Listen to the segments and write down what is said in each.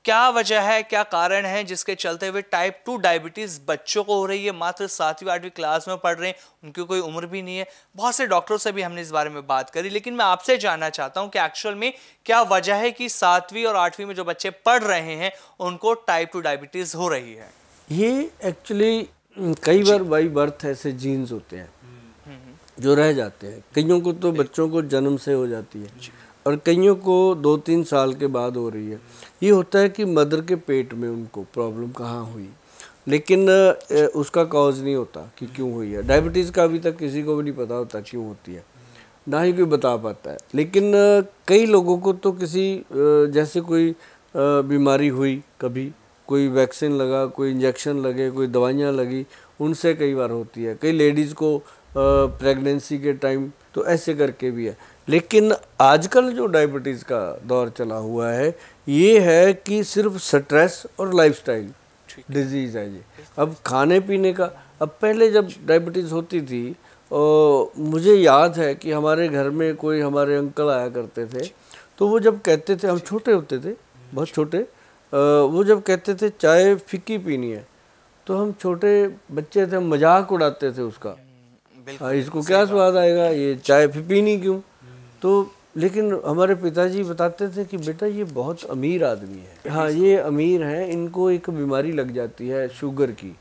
क्या वजह है, क्या कारण है जिसके चलते हुए टाइप 2 डायबिटीज बच्चों को हो रही है, मात्र 7वीं 8वीं क्लास में पढ़ रहे हैं, उनकी कोई उम्र भी नहीं है। बहुत से डॉक्टरों से भी हमने इस बारे में बात करी, लेकिन मैं आपसे जानना चाहता हूं कि एक्चुअल में क्या वजह है कि 7वीं और 8वीं में जो बच्चे पढ़ रहे हैं उनको टाइप 2 डायबिटीज हो रही है। ये एक्चुअली कई बार बाई बर्थ ऐसे जीन्स होते हैं जो रह जाते हैं। कईयों को तो बच्चों को जन्म से हो जाती है और कईयों को 2-3 साल के बाद हो रही है। ये होता है कि मदर के पेट में उनको प्रॉब्लम कहाँ हुई, लेकिन उसका कॉज नहीं होता कि क्यों हुई है। डायबिटीज़ का अभी तक किसी को भी नहीं पता होता क्यों होती है, ना ही कोई बता पाता है। लेकिन कई लोगों को तो किसी जैसे कोई बीमारी हुई, कभी कोई वैक्सीन लगा, कोई इंजेक्शन लगे, कोई दवाइयाँ लगी, उनसे कई बार होती है। कई लेडीज़ को प्रेगनेंसी के टाइम, तो ऐसे करके भी है। लेकिन आजकल जो डायबिटीज़ का दौर चला हुआ है ये है कि सिर्फ स्ट्रेस और लाइफस्टाइल डिजीज़ है ये। अब खाने पीने का, अब पहले जब डायबिटीज़ होती थी मुझे याद है कि हमारे घर में कोई हमारे अंकल आया करते थे, तो वो जब कहते थे, हम छोटे होते थे, बहुत छोटे, वो जब कहते थे चाय फीकी पीनी है, तो हम छोटे बच्चे थे, हम मजाक उड़ाते थे उसका, इसको क्या स्वाद आएगा, ये चाय पीनी क्यों। तो लेकिन हमारे पिताजी बताते थे कि बेटा ये बहुत अमीर आदमी है, हाँ ये अमीर हैं, इनको एक बीमारी लग जाती है शुगर की,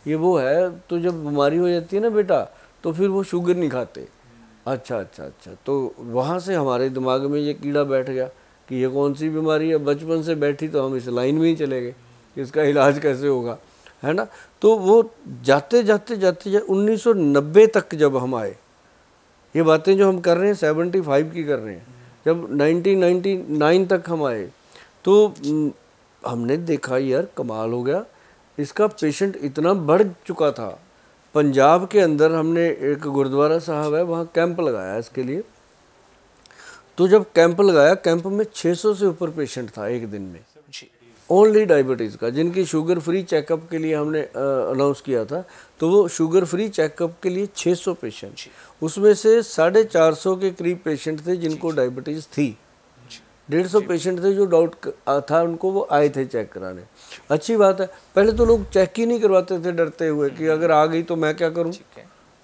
ये वो है, तो जब बीमारी हो जाती है ना बेटा तो फिर वो शुगर नहीं खाते। अच्छा अच्छा अच्छा, तो वहाँ से हमारे दिमाग में ये कीड़ा बैठ गया कि ये कौन सी बीमारी है। बचपन से बैठी तो हम इस लाइन में ही चले गए कि इसका इलाज कैसे होगा, है ना। तो वो जाते जाते 1990 तक जब हम आए, ये बातें जो हम कर रहे हैं 75 की कर रहे हैं, जब 1999 तक हम आए तो हमने देखा यार कमाल हो गया, इसका पेशेंट इतना बढ़ चुका था। पंजाब के अंदर हमने एक गुरुद्वारा साहब है, वहाँ कैंप लगाया इसके लिए। तो जब कैंप लगाया, कैंप में 600 से ऊपर पेशेंट था एक दिन में, ओनली डायबिटीज़ का, जिनकी शुगर फ्री चेकअप के लिए हमने अनाउंस किया था। तो वो शुगर फ्री चेकअप के लिए 600 पेशेंट, उसमें से 450 के करीब पेशेंट थे जिनको डायबिटीज़ थी, 150 पेशेंट थे जो डाउट था उनको, वो आए थे चेक कराने। अच्छी बात है, पहले तो लोग चेक ही नहीं करवाते थे डरते हुए कि अगर आ गई तो मैं क्या करूँ,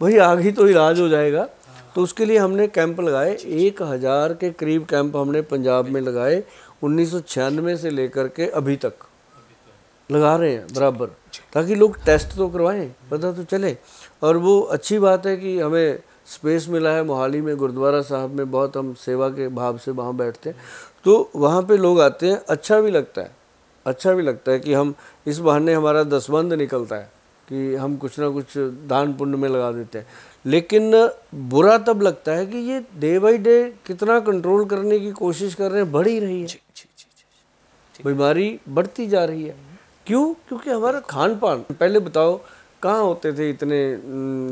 भाई आ गई तो इलाज हो जाएगा। तो उसके लिए हमने कैंप लगाए, 1000 के करीब कैंप हमने पंजाब में लगाए, 1996 से लेकर के अभी तक लगा रहे हैं बराबर, ताकि लोग टेस्ट तो करवाएं, पता तो चले। और वो अच्छी बात है कि हमें स्पेस मिला है मोहाली में, गुरुद्वारा साहब में, बहुत हम सेवा के भाव से वहाँ बैठते हैं, तो वहाँ पे लोग आते हैं, अच्छा भी लगता है, अच्छा भी लगता है कि हम इस बहाने हमारा दसबंद निकलता है कि हम कुछ ना कुछ दान पुण्य में लगा देते हैं। लेकिन बुरा तब लगता है कि ये डे बाई डे कितना कंट्रोल करने की कोशिश कर रहे हैं, बढ़ ही रही है, बीमारी बढ़ती जा रही है। क्यों? क्योंकि हमारा खान पान, पहले बताओ कहाँ होते थे इतने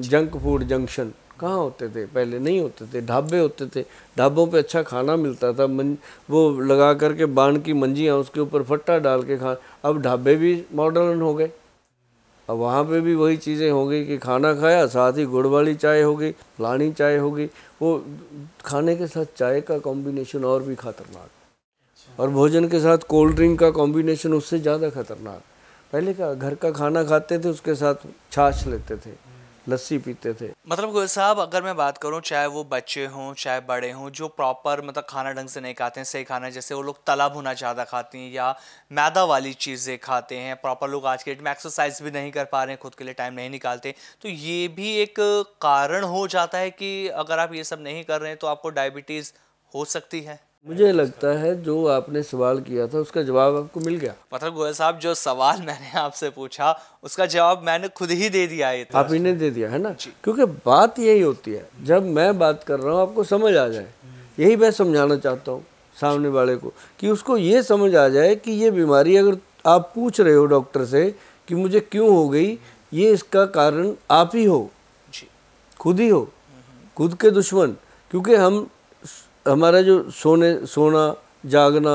जंक फूड जंक्शन, कहाँ होते थे, पहले नहीं होते थे, ढाबे होते थे, ढाबों पे अच्छा खाना मिलता था, वो लगा करके बाण की मंजियाँ, उसके ऊपर फट्टा डाल के खा। अब ढाबे भी मॉडर्न हो गए, अब वहाँ पे भी वही चीज़ें हो गई कि खाना खाया, साथ ही गुड़ वाली चाय हो गई, फलानी चाय हो गई, वो खाने के साथ चाय का कॉम्बिनेशन और भी खतरनाक, और भोजन के साथ कोल्ड ड्रिंक का कॉम्बिनेशन उससे ज़्यादा खतरनाक। पहले का घर का खाना खाते थे, उसके साथ छाछ लेते थे, लस्सी पीते थे। मतलब गोयल साहब, अगर मैं बात करूं, चाहे वो बच्चे हों चाहे बड़े हों, जो प्रॉपर मतलब खाना ढंग से नहीं खाते हैं, सही खाना, जैसे वो लोग तला भुना ज़्यादा खाते हैं या मैदा वाली चीज़ें खाते हैं, प्रॉपर लोग आज के डेट में एक्सरसाइज भी नहीं कर पा रहे हैं, खुद के लिए टाइम नहीं निकालते, तो ये भी एक कारण हो जाता है कि अगर आप ये सब नहीं कर रहे हैं तो आपको डायबिटीज़ हो सकती है। मुझे लगता है जो आपने सवाल किया था उसका जवाब आपको मिल गया। मतलब गोयल साहब, जो सवाल मैंने आपसे पूछा उसका जवाब मैंने खुद ही दे दिया है। आप इन्हें दे दिया है ना, क्योंकि बात यही होती है, जब मैं बात कर रहा हूँ आपको समझ आ जाए, यही मैं समझाना चाहता हूँ सामने वाले को, कि उसको ये समझ आ जाए कि ये बीमारी, अगर आप पूछ रहे हो डॉक्टर से कि मुझे क्यों हो गई, ये इसका कारण आप ही हो, खुद ही हो, खुद के दुश्मन। क्योंकि हमारा जो सोना जागना,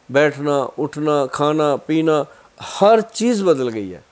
बैठना, उठना, खाना पीना, हर चीज़ बदल गई है।